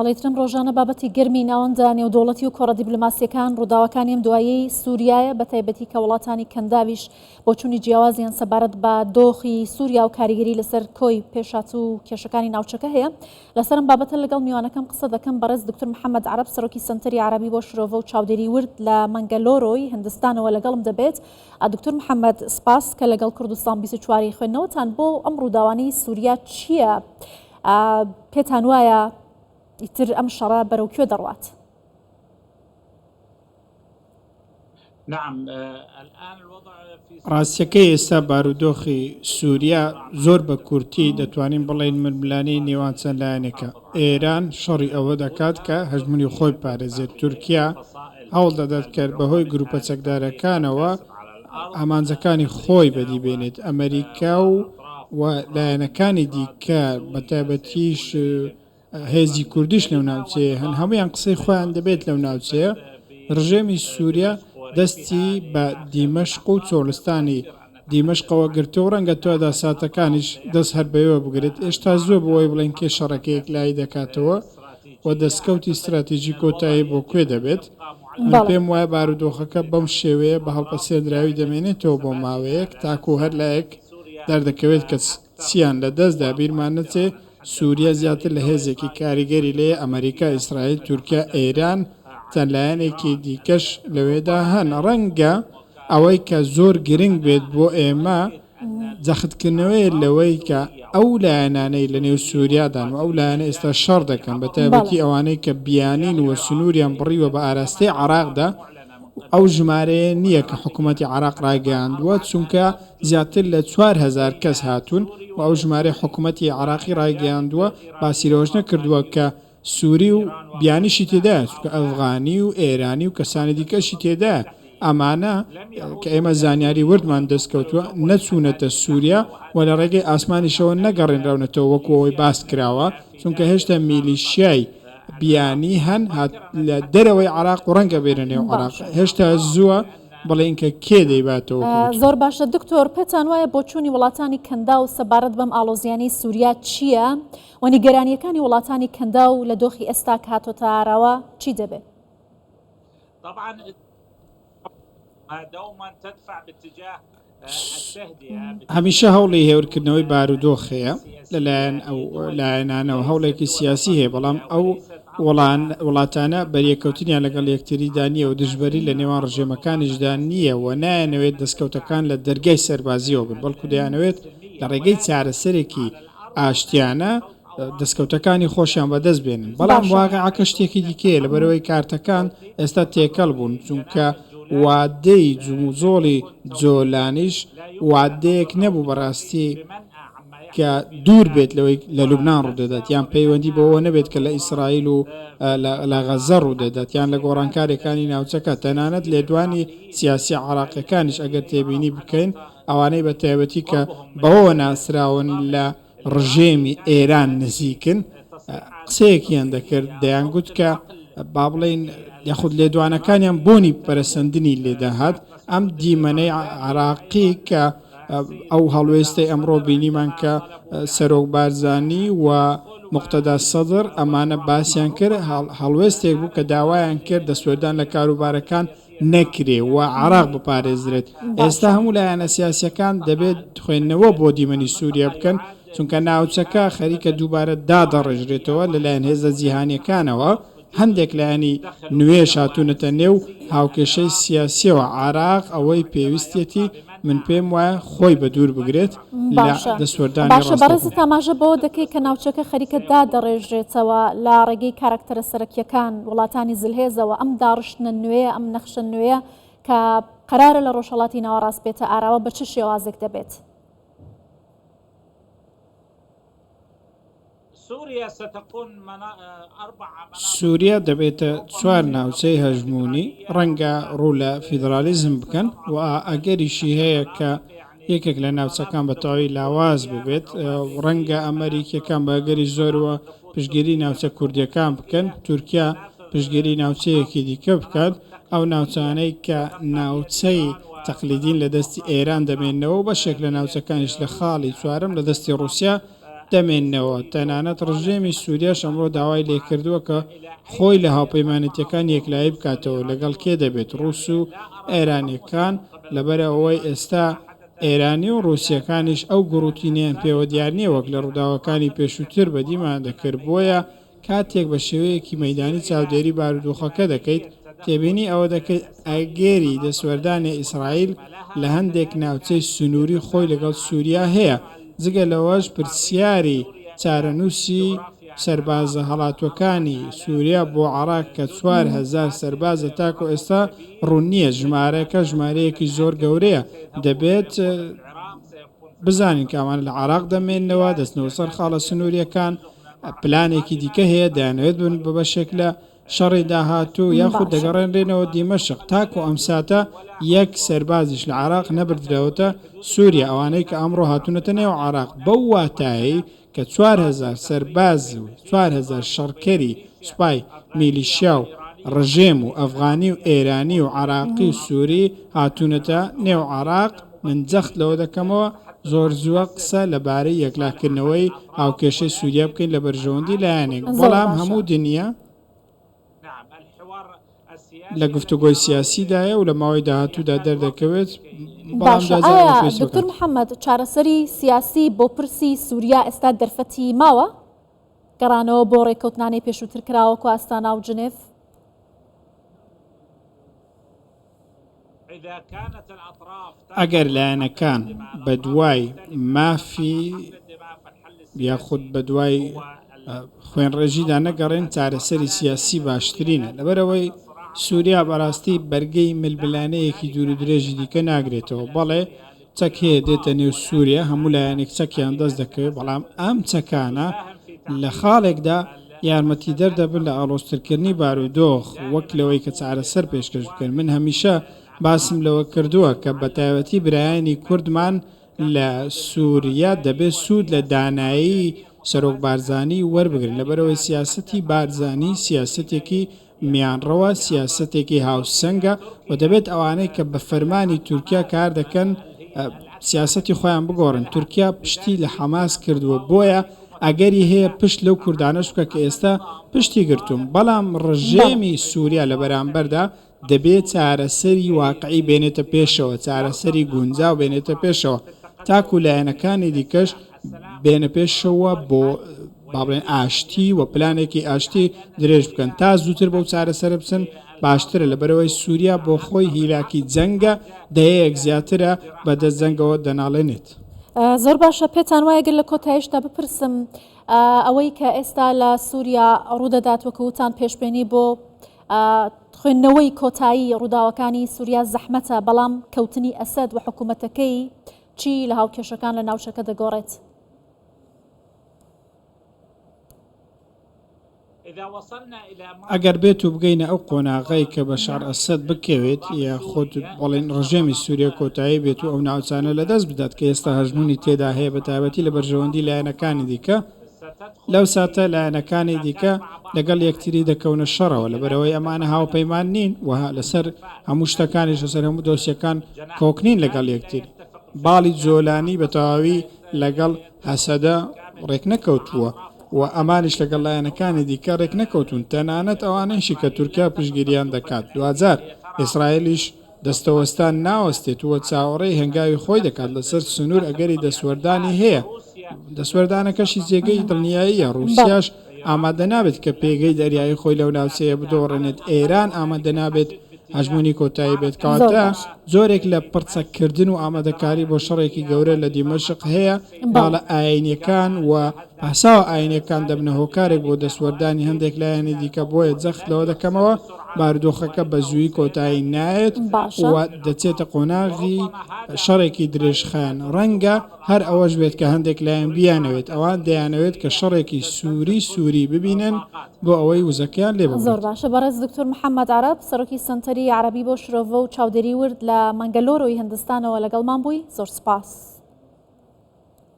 بەڵێترم ڕۆژانە بابەتی گەرمی ناوەندە نێودەوڵەتی و کۆڕە دیبلۆماسیەکان ڕووداوەکانی ئەم دوایی سووریایە بە تایبەتی کە وڵاتانی کەنداویش بۆ چوونی جیاوازیان سەبارەت بە دۆخی سووریا و کاریگەری لەسەر کۆی پێشهاتوو و کێشەکانی ناوچەکە هەیە. لەسەرم بابەتە لەگەڵ میوانەکەم قسە دەکەم بەڕێز دکتۆر محەممەد عەرەب سەرۆکی سنتەری عەرەبی بۆ شرۆڤە و چاودێری ورد لە مەنگەلۆرۆی هندستانەوە لەگەڵم دەبێت. دکتۆر محەممەد سپاس کە لەگەڵ کوردستان 24 خوێندنەوەتان بۆ ئەم ڕووداوانەی سووریا چییە؟ پێتان وایە ئیتر ئەم شەڕە بەرەو کوێ دەڕوات؟ ڕاستیەکەی ئێستا بارودۆخی سووریا زۆر بە کورتی دەتوانین بڵێن ململانەی نێوان چەند لایەنێکە. ئێران شەڕی ئەوە دەکات کە هەژمونی خۆی پارێزێت. تورکیا هەوڵ دەدات کە بەهۆی گروپە چەکدارەکانەوە ئامانجەکانی خۆی بەدیبێنێت. ئەمریکا و لایەنەکانی دیکە بەتایبەتیش هێزی کوردیش لەو ناوچەیە هەن هەمویان قسەی خۆیان دەبێت لەو ناوچەیە. ڕژێمی سووریا دەستی بە دیمەشق و چۆلستانی دیمەشقەوە گرتو و ڕەنگە تۆدا ساتەکانیش دەست هەر بەوە بگرێت. ئێشتا زۆر بۆی بڵێن کێ شەڕەکەیەک لای دەکاتەوە و دەستکەوتی استراتیژی کۆتایی بۆ کوێ دەبێت. پێم وایە بارودۆخەکە بەم شێوەیە بە هەڵپە سێدراوی دەمێنێتەوە بۆ ماوەیەک تاکو هەر لایەک دەردەکەوێت کە چیان لە دەستدا بیرمان نەچێ سووریا زیاتر لە هێزێکی کاریگەری لێ ئەمریکا، ئیسرائیل، تورکیا، ئێران چەند لایەنێکی دیکەش لەوێدا هەن. ڕەنگە ئەوەی کە زۆر گرنگ بێت بۆ ئێمە جەختکردنەوەی لەوەی کە ئەو لایەنانەی لە نێو سووریادان و ئەو لایەنە ئێستا شەڕ دەکەن بە تایبەتی ئەوانەی کە بیانین وە سنووریان بڕیوە بە ئاراستەی عێراقدا ئەو ژمارەیە نییە کە حکوومەتی عێراق ڕایگەیاندووە، چونکە زیاتر لە 4000 کەس هاتوون و ئەو ژمارەی حکوومەتی عێراقی ڕایگەیاندووە باسیرەوەش نەکردووە کە سووری و بیانیشی تێدایە، چونکە ئەفغانی و ئێرانی و کەسانی دیکەشی تێدایە. ئەمانە کە ئێمە زانیاری وردمان دەستکەوتووە نەچوونەتە سووریا و لە ڕێگەی ئاسمانیشەوە نەگەڕێنراونەتەوە وەکو ئەوەی باس کراوە، چونکە هێشتا میلیشیای بیانی هەن لە دەرەوەی عێراق و ڕەنگە بێنە نێو عێراق. هێشتا زووە بڵێن کە کێ دەیباتەوە. زۆر باشە دکتۆر، پێتان وایە بۆ چوونی وڵاتانی کەندا و سەبارەت بەم ئاڵۆزیانی سووریا چییە؟ و نیگەرانیەکانی وڵاتانی کەندا و لە دۆخی ئێستا کە هاتۆتە ئاراوە چی دەبێت؟ هەمیشە هەوڵی هێورکردنەوەی بارودۆخەیە لەلایەن ئەو لایەنانەوە هەوڵێکی سیاسی هەیە، بەڵام ئەو وڵاتانە بەریەکەوتنیان لەگەڵ یەکتریدا نییە و دژبەری لە نێوان ڕژێمەکانیشدا نییە و نایەنەوێت دەستکەوتەکان لە دەرگای سەربازیەوە بن، بەڵکو دەیانەوێت لە ڕێگەی چارەسەرێکی ئاشتیانە دەستکەوتەکانی خۆشیان بەدەست بێنن. بەڵام واقعەکە شتێکی دیکەیە لەبەرەوەی کارتەکان ئێستا تێکەڵ بوون، چونکە وادەی جوموزۆڵی جۆلانیش وادەیەک نەبوو بەڕاستی کە دوور بێت لەوەی لە لوبنان ڕوودەدات، یان پەیوەندی بەوە نەبێت کە لە ئیسرائیل و لە غەزە ڕوودەدات، یان لە گۆڕانکارێکانی ناوچەکە. تەنانەت لێدوانی سیاسی عێراقیەکانیش ئەگەر تێبینی بکەین ئەوانەی بە تایبەتی کە بەوە ناسراون لە ڕژێمی ئێران نزیکن قسەیەکیان دەکرد، دەیانگوت کە با بڵێن یاخود لێدوانەکانیان بۆنی پەرەسەندنی لێداهات. ئەم دیمەنەی عێراقی کە ئەو هەڵوێستەی ئەمڕۆ بینیمان کە سەرۆک بارزانی و مقتەدا سەدر ئەمانە باسییان کرد، هەڵوێستێک بوو کە داوایان کرد دەسوێردان لە کاروبارەکان نەکرێ و عێراق بپارێزرێت. ئێستا هەموو لایەنە سیاسیەکان دەبێت خوێندنەوە بۆ دیمەنی سووریا بکەن، چونکە ناوچەکە خەریکە دووبارە دادەڕێژرێتەوە لەلایەن هێزە جیهانیەکانەوە. هەندێک لایەنی نوێش هاتوونەتە نێو هاوکێشەی سیاسیەوە. عێراق ئەوەی پێویستێتی من پێم وایە خۆی بە دوور بگرێت لە دەسوەردانی ڕاستەوخۆ. باشە، بەڕێزت ئاماژە بەوە دەکەی کە ناوچەکە خەریکە دادەڕێژرێتەوە لە ڕێگەی کارکتەرە سەرەکیەکان وڵاتانی زلهێزەوە. ئەم داڕشتنە نوێ، ئەم نەخشە نوێیە کە قەرارە لە ڕۆژهەڵاتی ناوەڕاست بێتە ئاراوە بە چ شێوازێک دەبێت؟ سووریا دەبێتە 4 ناوچەی هەژمونی، ڕەنگە ڕوو لە فیدرالیزم بکەن و ئەگەریشی هەیە کە یەکێک لە ناوچەکان بە تەواوی لاواز ببێت. ڕەنگە ئەمریکیەکان بەگەری زۆرەوە پشتگیری ناوچە کوردیەکان بکەن، تورکیا پشتگیری ناوچەیەکی دیکە بکات. ئەو ناوچانەی کە ناوچەی تەقلیدین لە دەستی ئێران دەمێنەوە بەشێک لە ناوچەکانیش لە خاڵی چوارەم لە دەستی رووسیا دەمێننەوە. تەنانەت ڕژێمی سووریاش ئەمڕۆ داوای لێکردووە کە خۆی لە هاوپەیمانەتیەکان یەکلایی بکاتەوە. لەگەڵ کێ دەبێت؟ ڕووس و ئێرانیەکان، لەبەرەوەی ئێستا ئێرانی و ڕووسیەکانیش ئەو گوڕوتینیان پێوە دیار نییە وەک لە ڕووداوەکانی پێشووتر بەدیمان دەکرد. بۆیە کاتێک بە شێوەیەکی مەیدانی چاودێری بارودۆخەکە دەکەیت، تێبینی ئەوە دەکەیت ئەگێری دەسوەردانی ئیسرائیل لە هەندێک ناوچەی سنووری خۆی لەگەڵ سووریا هەیە. جگە لەوەش پرسیاری چارەنووسی سەربازە هەڵاتوەکانی سووریا بۆ عێراق کە 4000 سەربازە تاکو ئێستا ڕوون نییە. ژمارەکە ژمارەیەکی زۆر گەورەیە. دەبێت بزانین کامان لە عێراق دەمێننەوە، دەستنەوە سەر خاڵە سنووریەکان. پلانێکی دیکە هەیە، دەیانەوێت بن بە شێک لە شەڕی داهاتوو یاخود دەگەڕێنرێنەوە دیمەشق. تاکو ئەم ساتە یەک سەربازیش لە عێراق نەبردرەوەتە سووریا، ئەوانەی کە ئەمڕۆ هاتوونەتە نێو عێراق بەو واتایی کە 4000 سەرباز و 4000 شەڕکەری سوپای میلیشیا و ڕژێم و ئەفغانی و ئێرانی و عێراقی و سووری هاتوونەتە نێو عێراق. من جەخت لەوە دەکەمەوە زۆر زووە قسە لەبارەی یەکلاکردنەوەی هاوکێشەی سووریا بکەین لە بەرژەوەندی لایەنێک. بەڵام هەموو دنیا لە گفتوگۆی سیاسیدایە و لە ماوەی داهاتوودا دەردەکەوێت. دکتۆر محەممەد، چارەسەری سیاسی بۆ پرسی سووریا ئێستا دەرفەتی ماوە گەڕانەوە بۆ ڕێککەوتنانی پێشووتر کراوەکو ئاستانە و جنێف؟ ئەگەر لایەنەکان بە دوای مافی یاخود بە دوای خوێنڕێژیدا نەگەڕێن، چارەسەری سیاسی باشترینە. لەبەرەوەی سووریا بەڕاستی بەرگەی ململانەیەکی دوور و درێژی دیکە ناگرێتەوە. بەڵێ چەک هەیە دێتە نێو سووریا، هەموو لایەنێک چەکیان دەست دەکەوێت، بەڵام ئەم چەکانە لە خاڵێکدا یارمەتی دەردەبن لە ئاڵۆزترکردنی بارودۆخ وەک لەوەی کە چارەسەر پێشکەش بکەن. من هەمیشە باسم لەوە کردووە کە بە تایبەتی برایانی کوردمان لە سووریا دەبێت سوود لە دانایی سەرۆک بارزانی وەربگرن، لەبەرەوەی سیاسەتی بارزانی سیاسەتێکی میانڕەوە، سیاسەتێکی هاوسەنگە و دەبێت ئەوانەی کە بە فەرمانی تورکیا کار دەکەن سیاسەتی خۆیان بگۆڕن. تورکیا پشتی لە حەماس کردووە، بۆیە ئەگەری هەیە پشت لەو کوردانەش بکە کە ئێستا پشتی گرتووم. بەڵام ڕژێمی سووریا لە بەرامبەردا دەبێت چارەسەری واقعی بێنێتە پێشەوە، چارەسەری گونجاو بێنێتە پێشەوە، تاکو لایەنەکانی دیکەش بێنە پێشەوە بۆ بابڵێن ئاشتی و پلانێکی ئاشتی درێژ بکەن تا زووتر بەو چارەسەر بچن باشترە. لەبەرەوەی سووریا بۆ خۆی هیلاکی جەنگە، دەیەک زیاترە بەدەست جەنگەوە دەناڵێنێت. زۆر باشە. پێتان وایە گەر لە کۆتاییشتا بپرسم ئەوەی کە ئێستا لە سووریا ڕوودەدات وەکەوتان پێشبێنی بۆ خوێندنەوەی کۆتایی ڕووداوەکانی سووریا زەحمەتە، بەڵام کەوتنی ئەسەد و حکوومەتەکەی چی لە هاوکێشەکان لە ناوچەکە دەگۆڕێت؟ ئەگەر بێت و بگەینە ئەو قۆناغی کە بەشار ئەسەد بکەوێت یا خۆت بەڵێن ڕژێمی سووریا کۆتایی بێت و ئەو ناوچانە لەدەست بدات کە ئێستا هەژمونی تێدا هەیە بە تایبەتی لە بەرژەوەندی لایەنەکانی دیکە، لەو ساتە لایەنەکانی دیکە لەگەڵ یەکتری دەکەونە شەڕەوە، لەبەرەوەی ئەمانە هاوپەیمان نین وها لەسەر هەموو شتەکانیش لەسەر هەموو دۆسیەکان کۆکنین لەگەڵ یەکتری. باڵی جۆلانی بە تەواوی لەگەڵ ئەسەدە ڕێک نەکەوتووە و ئەمانش لەگەڵ لایەنەکانی دیکە ڕێک نەکەوتون، تەنانەت ئەوانەیشی کە تورکیا پشگیریان دەکات. دوجار ئیسرائیلیش دەستەوەستان ناوەستێت وە چاوەڕێی هەنگاوی خۆی دەکات لەسەر سنوور ئەگەری دەسوەردانی هەیە. دەسوەردانەکەشی جێگەی دڵنیاییە. ڕووسیاش ئامادە نابێت کە پێگەی دەریایی خۆی لەو ناوچەیە بدۆڕێنێت. ئێران ئامادە نابێت هەژمونی کۆتایی بێت. کەواتە زۆرێک لە پرچەکردن و ئامادەکاری بۆ شەڕێکی گەورە لە دیمەشق هەیە. باڵە ئاینیەکان و پاساوە ئاینەکان دەبنە هۆکارێک بۆ دەسوەردانی هەندێک لایەنی دیکە، بۆیە جەخت لەوە دەکەمەوە بارودۆخەکە بە زووی کۆتایی نایێت و دەچێتە قۆناغی شەڕێکی درێژخایەن. ڕەنگە هەر ئەوەش بێت کە هەندێک لایەن بیانەوێت، ئەوان دەیانەوێت کە شەڕێکی سووری ببینن بۆ ئەوەی وزەکەیان لێ ببڕێت. زۆر باشە. بەڕێز دکتۆر محەممەد عەرەب، سەرۆکی سەنتەری عەرەبی بۆ شرۆڤە و چاودێری ورد لە مەنگەلۆرەوەی هەندستانەوە لەگەڵمان بووی. زۆر سپاس.